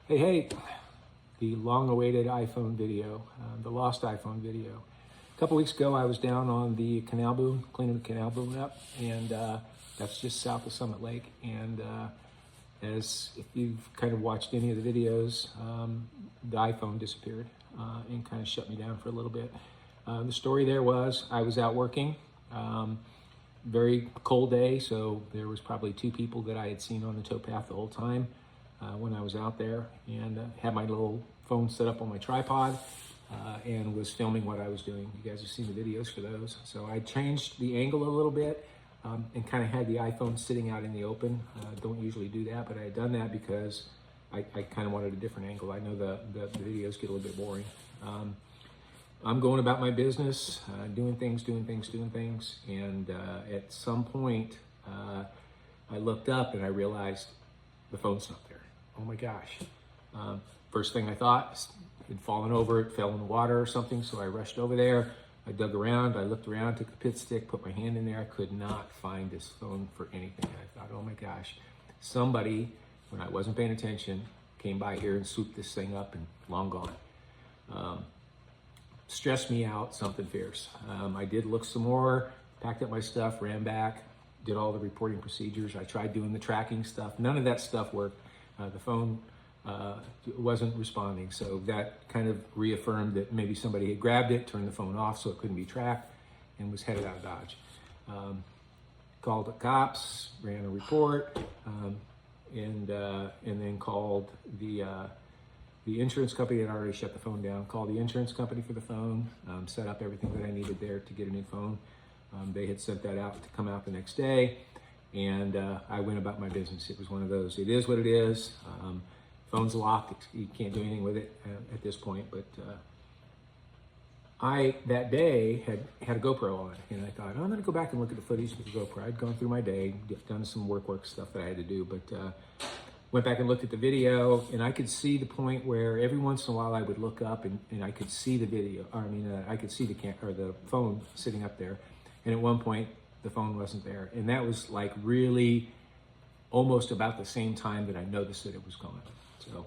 Hey, the long-awaited iPhone video, the lost iPhone video. A couple weeks ago, I was down on the canal boom, cleaning the canal boom up, and that's just south of Summit Lake. And as if you've kind of watched any of the videos, the iPhone disappeared and kind of shut me down for a little bit. The story there was I was out working, very cold day, so there was probably two people that I had seen on the towpath the whole time. When I was out there, and had my little phone set up on my tripod and was filming what I was doing. You guys have seen the videos for those. So I changed the angle a little bit and kind of had the iPhone sitting out in the open. Don't usually do that, but I had done that because I kind of wanted a different angle. I know the videos get a little bit boring. I'm going about my business, doing things, and at some point I looked up and I realized the phone's not there. Oh my gosh. First thing I thought, it'd fallen over, it fell in the water or something, so I rushed over there. I dug around, I looked around, took a pit stick, put my hand in there. I could not find this phone for anything. I thought, oh my gosh, somebody, when I wasn't paying attention, came by here and swooped this thing up and long gone. Stressed me out, something fierce. I did look some more, packed up my stuff, ran back, did all the reporting procedures. I tried doing the tracking stuff. None of that stuff worked. The phone wasn't responding, so that kind of reaffirmed that maybe somebody had grabbed it, turned the phone off so it couldn't be tracked, and was headed out of Dodge. Called the cops, ran a report, and then called the insurance company that already shut the phone down. Called the insurance company for the phone, set up everything that I needed there to get a new phone. They had sent that out to come out the next day, and I went about my business. It was one of those, it is what it is. Phone's locked, you can't do anything with it at this point, but I, that day, had a GoPro on, and I thought, oh, I'm gonna go back and look at the footage with the GoPro. I'd gone through my day, done some work stuff that I had to do, but went back and looked at the video, and I could see the point where every once in a while I would look up and I could see the video, I could see the phone sitting up there. And at one point, the phone wasn't there. And that was like really almost about the same time that I noticed that it was gone. So,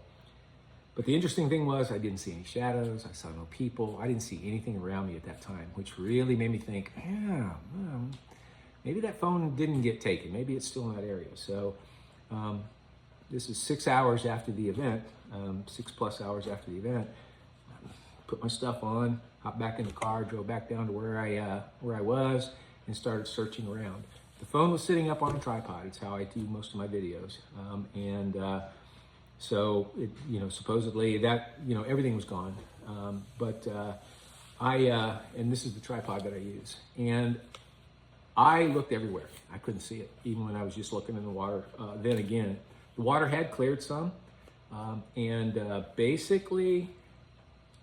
but the interesting thing was I didn't see any shadows. I saw no people. I didn't see anything around me at that time, which really made me think, yeah, maybe that phone didn't get taken. Maybe it's still in that area. So this is 6 hours after the event, 6+ hours after the event. Put my stuff on, hopped back in the car, drove back down to where I was, and started searching around. The phone was sitting up on a tripod. It's how I do most of my videos, so it, supposedly that everything was gone. But and this is the tripod that I use, and I looked everywhere. I couldn't see it, even when I was just looking in the water. Then again, the water had cleared some, and basically.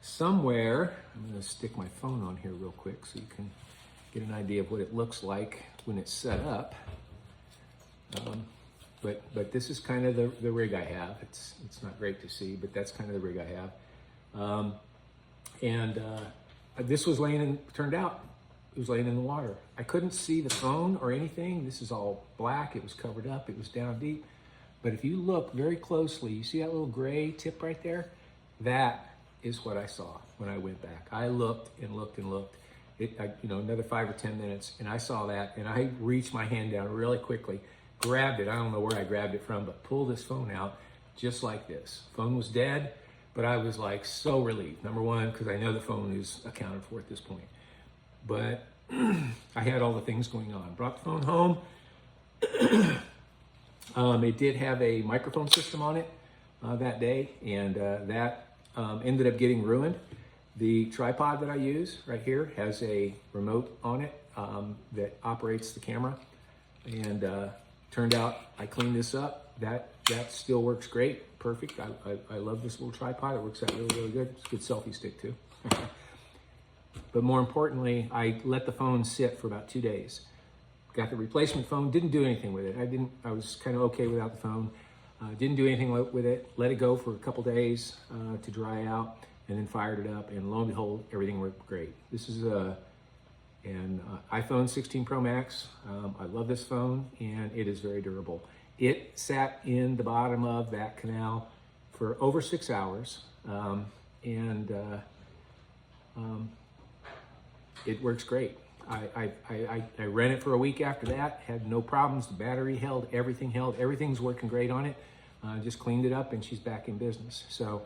Somewhere, I'm going to stick my phone on here real quick so you can get an idea of what it looks like when it's set up. But this is kind of the rig I have. It's not great to see, but that's kind of the rig I have. This was turned out, it was laying in the water. I couldn't see the phone or anything. This is all black. It was covered up. It was down deep. But if you look very closely, you see that little gray tip right there? That is what I saw when I went back. I looked and looked and looked. Another 5 or 10 minutes, and I saw that, and I reached my hand down really quickly, grabbed it. I don't know where I grabbed it from, but pulled this phone out just like this. Phone was dead, but I was like so relieved. Number one, because I know the phone is accounted for at this point. But I had all the things going on. Brought the phone home. It did have a microphone system on it that day, and that ended up getting ruined. The tripod that I use right here has a remote on it that operates the camera, and turned out I cleaned this up. That still works great, perfect. I love this little tripod. It works out really good. It's a good selfie stick too. But more importantly, I let the phone sit for about 2 days. Got the replacement phone, didn't do anything with it. I was kind of okay without the phone. Didn't do anything with it, let it go for a couple days to dry out, and then fired it up, and lo and behold, everything worked great. This is an iPhone 16 Pro Max. I love this phone, and it is very durable. It sat in the bottom of that canal for over 6 hours, and it works great. I ran it for a week after that, had no problems. The battery held, everything's working great on it. Just cleaned it up and she's back in business. So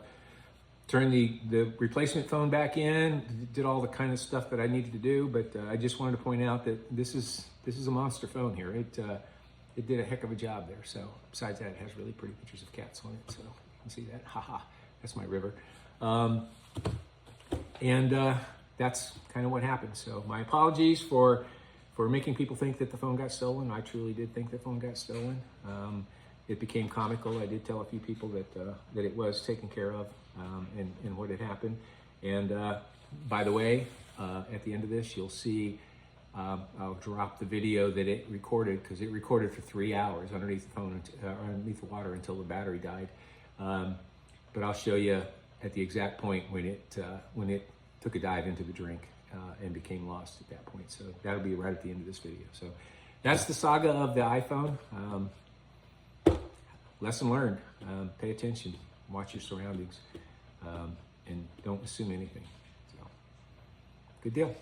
turned the replacement phone back in, did all the kind of stuff that I needed to do, but I just wanted to point out that this is a monster phone here. It did a heck of a job there. So besides that, it has really pretty pictures of cats on it, so you can see that. Haha, that's my river. That's kind of what happened. So my apologies for making people think that the phone got stolen. I truly did think the phone got stolen. It became comical. I did tell a few people that it was taken care of, and what had happened. And by the way, at the end of this, you'll see I'll drop the video that it recorded, because it recorded for 3 hours underneath the phone, underneath the water, until the battery died. But I'll show you at the exact point when it took a dive into the drink and became lost at that point. So that'll be right at the end of this video. So that's the saga of the iPhone. Lesson learned. Pay attention, watch your surroundings, and don't assume anything. So, good deal.